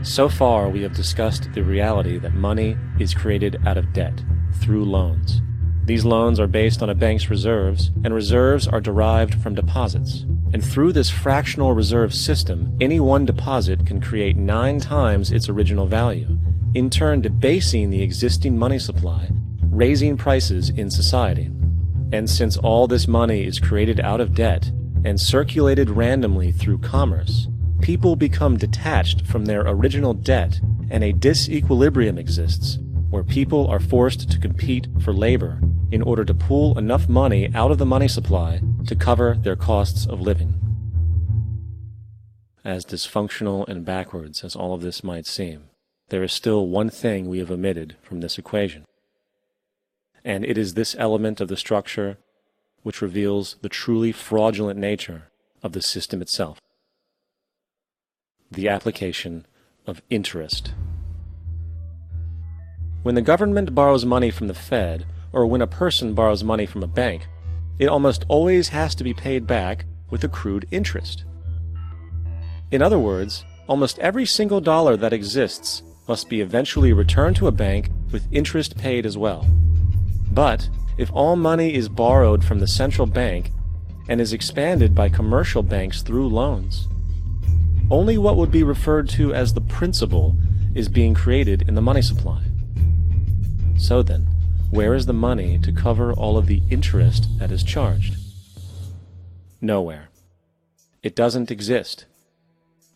So far, we have discussed the reality that money is created out of debt, through loans. These loans are based on a bank's reserves, and reserves are derived from deposits. And through this fractional reserve system, any one deposit can create 9 times its original value, in turn debasing the existing money supply, raising prices in society. And since all this money is created out of debt and circulated randomly through commerce, people become detached from their original debt, and a disequilibrium exists, where people are forced to compete for labor in order to pull enough money out of the money supply to cover their costs of living. As dysfunctional and backwards as all of this might seem, there is still one thing we have omitted from this equation. And it is this element of the structure which reveals the truly fraudulent nature of the system itself: the application of interest. When the government borrows money from the Fed, or when a person borrows money from a bank, it almost always has to be paid back with accrued interest. In other words, almost every single dollar that exists must be eventually returned to a bank with interest paid as well. But if all money is borrowed from the central bank and is expanded by commercial banks through loans, only what would be referred to as the principal is being created in the money supply. So then, where is the money to cover all of the interest that is charged? Nowhere. It doesn't exist.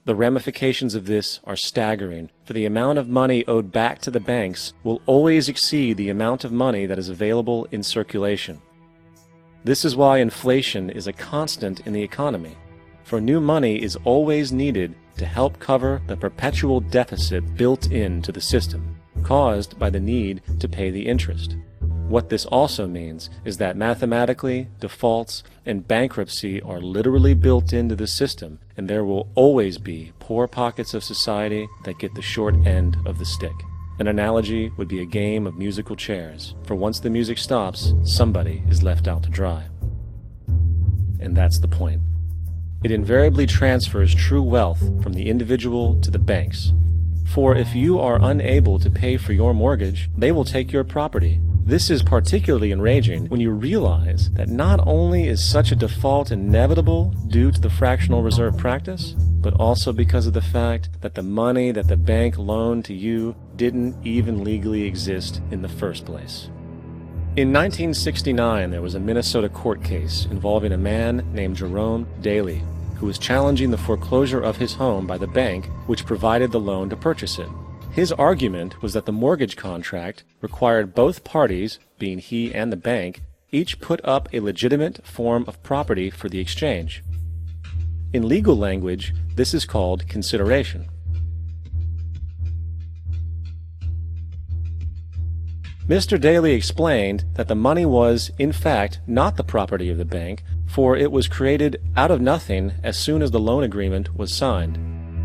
The ramifications of this are staggering, for the amount of money owed back to the banks will always exceed the amount of money that is available in circulation. This is why inflation is a constant in the economy, for new money is always needed to help cover the perpetual deficit built into the system, caused by the need to pay the interest. What this also means is that mathematically, defaults and bankruptcy are literally built into the system, and there will always be poor pockets of society that get the short end of the stick. An analogy would be a game of musical chairs, for once the music stops, somebody is left out to dry. And that's the point. It invariably transfers true wealth from the individual to the banks. For if you are unable to pay for your mortgage, they will take your property. This is particularly enraging when you realize that not only is such a default inevitable due to the fractional reserve practice, but also because of the fact that the money that the bank loaned to you didn't even legally exist in the first place. In 1969, there was a Minnesota court case involving a man named Jerome Daly, who was challenging the foreclosure of his home by the bank which provided the loan to purchase it. His argument was that the mortgage contract required both parties, being he and the bank, each put up a legitimate form of property for the exchange. In legal language, this is called consideration. Mr. Daly explained that the money was, in fact, not the property of the bank, for it was created out of nothing as soon as the loan agreement was signed.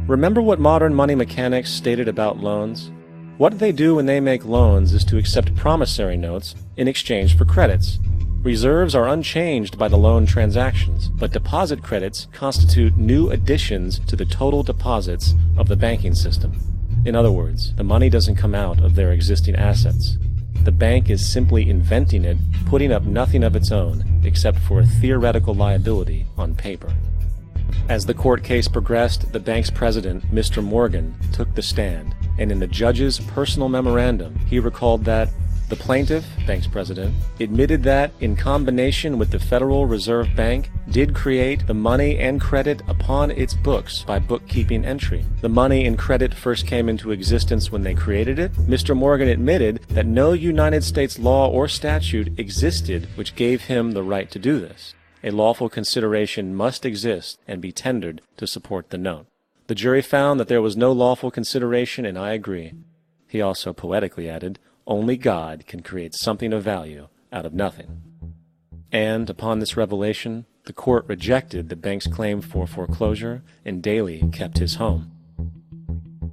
Remember what modern money mechanics stated about loans? What they do when they make loans is to accept promissory notes in exchange for credits. Reserves are unchanged by the loan transactions, but deposit credits constitute new additions to the total deposits of the banking system. In other words, the money doesn't come out of their existing assets. The bank is simply inventing it, putting up nothing of its own, except for a theoretical liability on paper. As the court case progressed, the bank's president, Mr. Morgan, took the stand, and in the judge's personal memorandum, he recalled that the plaintiff, bank's president, admitted that, in combination with the Federal Reserve Bank, did create the money and credit upon its books by bookkeeping entry. The money and credit first came into existence when they created it. Mr. Morgan admitted that no United States law or statute existed which gave him the right to do this. A lawful consideration must exist and be tendered to support the note. The jury found that there was no lawful consideration, and I agree. He also poetically added, "Only God can create something of value out of nothing." And upon this revelation, the court rejected the bank's claim for foreclosure, and Daly kept his home.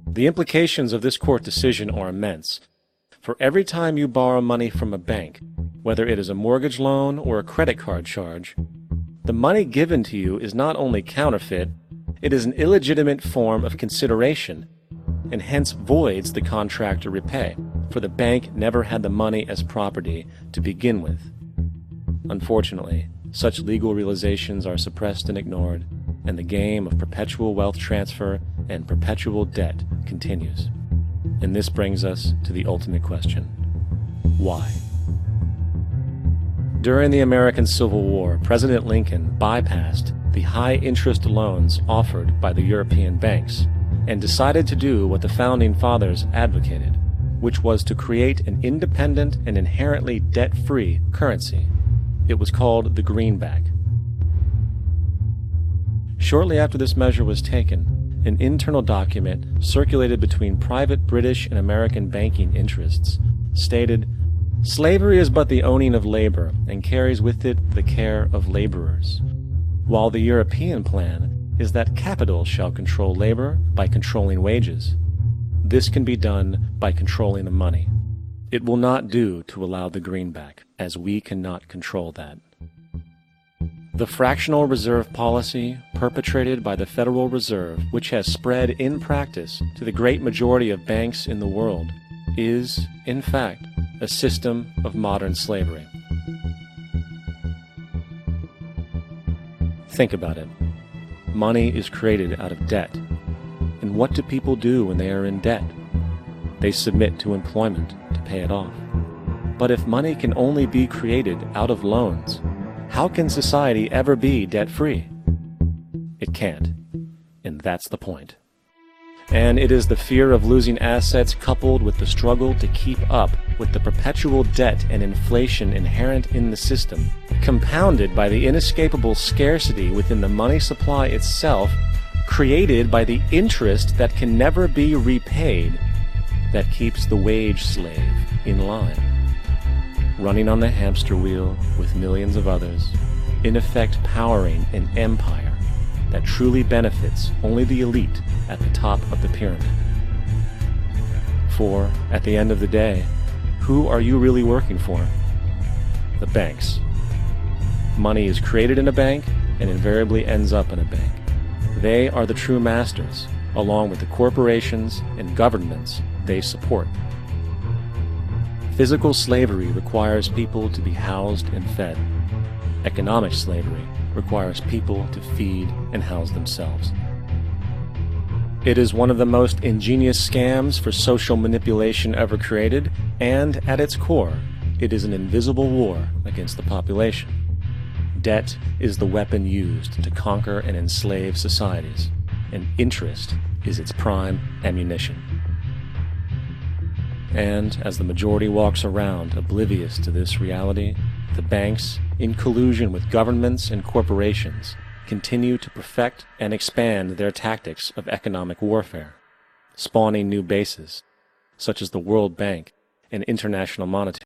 The implications of this court decision are immense. For every time you borrow money from a bank, whether it is a mortgage loan or a credit card charge, the money given to you is not only counterfeit, it is an illegitimate form of consideration, and hence voids the contract to repay, for the bank never had the money as property to begin with. Unfortunately, such legal realizations are suppressed and ignored, and the game of perpetual wealth transfer and perpetual debt continues. And this brings us to the ultimate question: why? During the American Civil War, President Lincoln bypassed the high-interest loans offered by the European banks and decided to do what the Founding Fathers advocated, which was to create an independent and inherently debt-free currency. It was called the greenback. Shortly after this measure was taken, an internal document circulated between private British and American banking interests stated, "Slavery is but the owning of labor, and carries with it the care of laborers, while the European plan is that capital shall control labor by controlling wages. This can be done by controlling the money. It will not do to allow the greenback, as we cannot control that." The fractional reserve policy perpetrated by the Federal Reserve, which has spread in practice to the great majority of banks in the world, is, in fact, a system of modern slavery. Think about it. Money is created out of debt. And what do people do when they are in debt? They submit to employment to pay it off. But if money can only be created out of loans, how can society ever be debt-free? It can't. And that's the point. And it is the fear of losing assets coupled with the struggle to keep up with the perpetual debt and inflation inherent in the system, compounded by the inescapable scarcity within the money supply itself, created by the interest that can never be repaid, that keeps the wage slave in line, running on the hamster wheel with millions of others, in effect powering an empire that truly benefits only the elite at the top of the pyramid. For, at the end of the day, who are you really working for? The banks. Money is created in a bank and invariably ends up in a bank. They are the true masters, along with the corporations and governments they support. Physical slavery requires people to be housed and fed. Economic slavery requires people to feed and house themselves. It is one of the most ingenious scams for social manipulation ever created, and at its core, it is an invisible war against the population. Debt is the weapon used to conquer and enslave societies, and interest is its prime ammunition. And as the majority walks around oblivious to this reality, the banks, in collusion with governments and corporations, continue to perfect and expand their tactics of economic warfare, spawning new bases, such as the World Bank and International Monetary